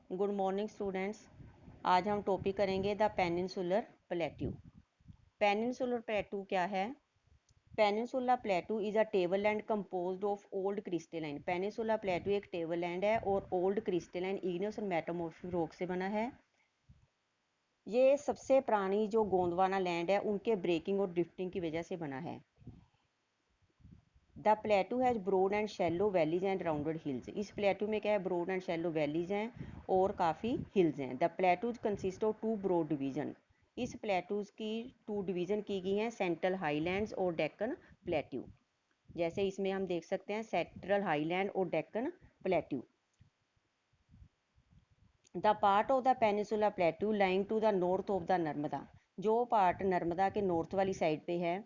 Good morning students. आज हम topic करेंगे the peninsular plateau. Peninsular plateau क्या है? Peninsula plateau is a tableland composed of old crystalline. Peninsula plateau एक tableland है और ओल्ड क्रिस्टलाइन इग्नियस और मेटामॉर्फिक रॉक से बना है। ये सबसे पुरानी जो गोंडवाना लैंड है उनके ब्रेकिंग और ड्रिफ्टिंग की वजह से बना है। The plateau has broad and shallow valleys and rounded hills. इस प्लेटू में क्या है? ब्रॉड एंड शैलो वैलीज हैं और काफ़ी हिल्स हैं। The plateaus consist of two broad division. इस प्लेटूज की टू डिवीज़न की गई हैं, सेंट्रल हाईलैंड्स और डेक्कन प्लेट्यू। जैसे इसमें हम देख सकते हैं सेंट्रल हाईलैंड और Deccan plateau. The part of the peninsula plateau lying to the north of the Narmada. जो पार्ट नर्मदा के नॉर्थ वाली साइड पे है,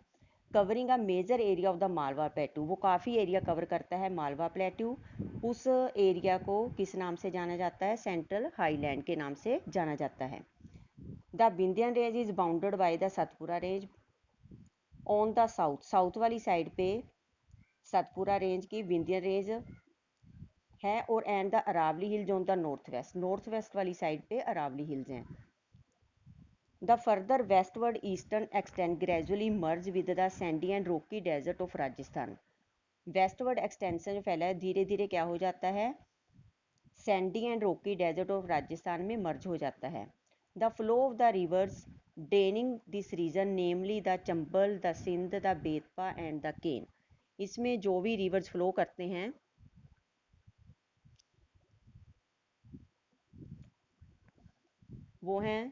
covering a major area of the Malwa plateau, वो काफ़ी एरिया कवर करता है मालवा प्लेट्यू। उस एरिया को किस नाम से जाना जाता है? सेंट्रल हाईलैंड के नाम से जाना जाता है। The Vindhyan range is bounded by the Satpura range on the south. South वाली साइड पे सतपुरा रेंज की विंध्यन रेंज है और and the Aravalli hills on the north west वाली साइड पे अरावली हिल्स हैं। The further westward eastern extent gradually merge with the sandy and rocky desert of Rajasthan. Westward extension जो फैला है धीरे धीरे क्या हो जाता है? Sandy and rocky desert of Rajasthan में मर्ज हो जाता है। The flow of the rivers draining this region namely the Chambal, the Sindh, the Betwa and the Ken. इसमें जो भी रिवर्स फ्लो करते हैं वो हैं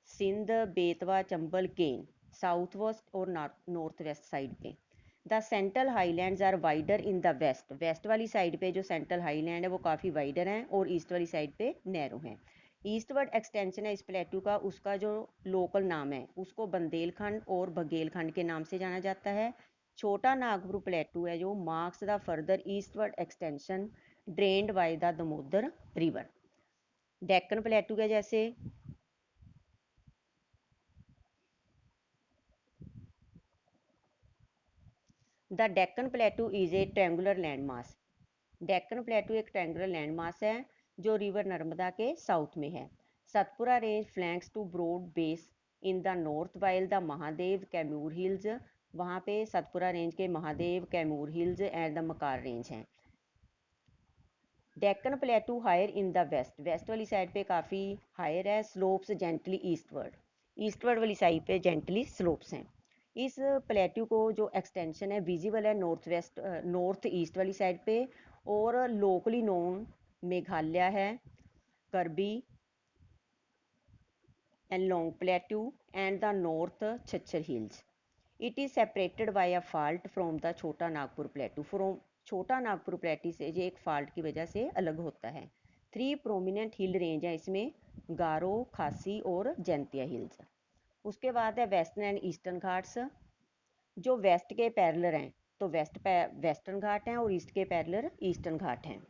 सिंध, बेतवा, चंबल, केन, साउथ वेस्ट और नॉर्थ वेस्ट साइड पे। The central highlands are wider in the west. West वाली साइड पे जो सेंट्रल हाईलैंड है वो काफ़ी वाइडर हैं और ईस्ट वाली साइड पे नैरो हैं। ईस्टवर्ड एक्सटेंशन है इस प्लेट्यू का, उसका जो लोकल नाम है उसको बंदेलखंड और बघेलखंड के नाम से जाना जाता है। छोटा नागपुर प्लेट्यू है जो marks the further eastward extension drained by the Damodar river. Deccan plateau है जैसे the Deccan प्लेटू is a triangular land mass. Deccan प्लेटू एक ट्रैंगुलर लैंड मास है जो रिवर नर्मदा के साउथ में है। Satpura range flanks to broad base in the north while the Mahadev Kaimur hills. वहाँ पे सतपुरा रेंज के Mahadev, Kaimur hills and the Maikal range हैं। Deccan plateau higher in the west. West वाली साइड पे काफ़ी हायर है। Slopes gently eastward. ईस्टवर्ड वाली साइड पे जेंटली स्लोप्स हैं। इस प्लेट्यू को जो एक्सटेंशन है विजिबल है नॉर्थ ईस्ट वाली साइड पे और लोकली नोन मेघालय है, Karbi and long plateau and the north Cachar hills. It is separated by a fault from the Chota Nagpur plateau. From छोटा नागपुर प्लेट्यू से ये एक फाल्ट की वजह से अलग होता है। 3 प्रोमिनेंट हिल रेंज है इसमें, गारो, खासी और जैंतिया हिल्स। उसके बाद है वेस्टर्न एंड ईस्टर्न घाट्स। जो वेस्ट के पैरेलल हैं तो वेस्टर्न घाट हैं और ईस्ट के पैरेलल ईस्टर्न घाट हैं।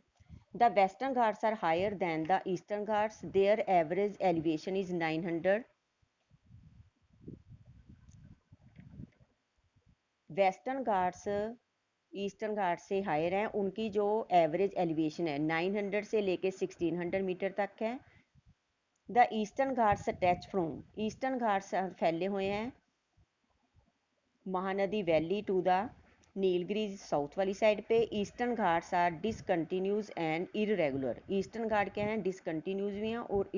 The western Ghats are higher than the eastern Ghats. Their average elevation is 900। Western Ghats eastern Ghat से हायर हैं, उनकी जो एवरेज एलिवेशन है 900 से लेके 1600 मीटर तक है। The eastern Ghats stretch from, eastern Ghats फैले हुए हैं Mahanadi valley to the Nilgiris south वाली साइड पे। Eastern Ghats are discontinuous and irregular. Eastern Ghat क्या हैं? डिसकंटिन्यूज भी हैं और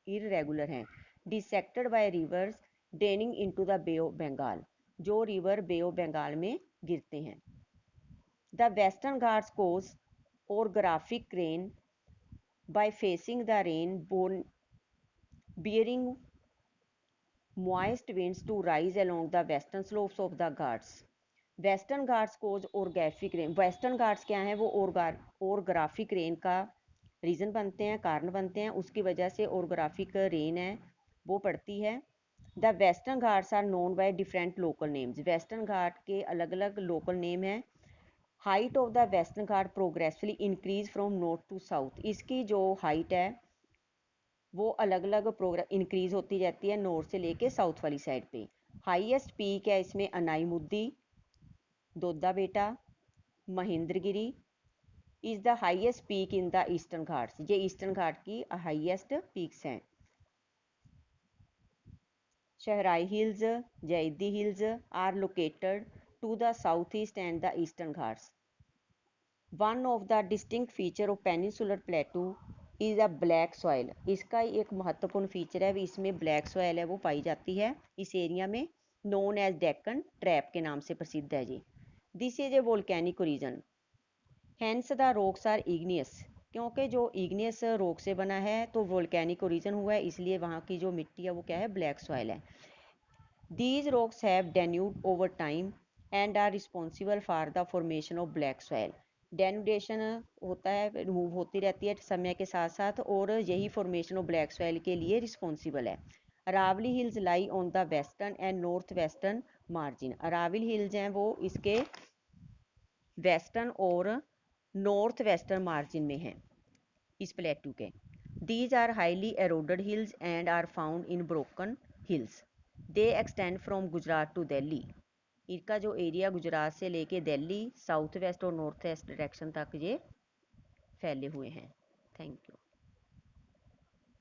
इरेगुलर हैं। Dissected by rivers draining into the Bay of Bengal, जो रिवर बे ऑफ बंगाल में गिरते हैं। The western Ghats causes orographic rain by facing the rain bone bearing moist winds to rise along the western slopes of the Ghats. Western Ghats cause orographic rain. Western Ghats क्या हैं? वो ऑर्गेफिक rain का reason बनते हैं, कारण बनते हैं। उसकी वजह से ऑर्गेफिक रेन है वो पड़ती है। The western Ghats are known by different local names. Western Ghat के अलग अलग लोकल नेम हैं। Height of the western Ghat progressively increase from north to south. इसकी जो हाइट है वो अलग अलग इंक्रीज होती जाती है नॉर्थ से लेके साउथ वाली साइड पे। हाईएस्ट पीक है इसमें अनाई मुद्दी, Doddabetta, Mahendragiri, is the highest peak in the eastern Ghats. ये ईस्टर्न घाट की हाईएस्ट पीक्स हैं। Shevaroy hills, Javadi hills are located to the south east and the eastern Ghats. One of the distinct feature of peninsular plateau is a black soil. इसका एक महत्वपूर्ण feature है, इसमें black soil है वो पाई जाती है इस एरिया में, नोन एज डेक्कन ट्रैप के नाम से प्रसिद्ध है जी। This is a volcanic region, hence the rocks are igneous. क्योंकि जो इग्नियस रॉक से बना है तो वोल्केनिक ओरिजन हुआ है, इसलिए वहाँ की जो मिट्टी है वो क्या है, ब्लैक सॉइल है। These rocks have denuded over time and are responsible for the formation of black soil. Denudation होता है, रिमूव होती रहती है समय के साथ साथ, और यही फॉर्मेशन ऑफ ब्लैक सॉइल के लिए रिस्पॉन्सिबल है। Aravalli hills lie on the western and north western margin. Aravalli hills हैं वो इसके वेस्टर्न और नॉर्थ वेस्टर्न मार्जिन में हैं इस प्लेटू के। These are highly eroded hills and are found in broken hills. They extend from Gujarat to Delhi. इनका जो एरिया गुजरात से लेके दिल्ली, साउथ वेस्ट और नॉर्थ वेस्ट डायरेक्शन तक ये फैले हुए हैं। Thank you.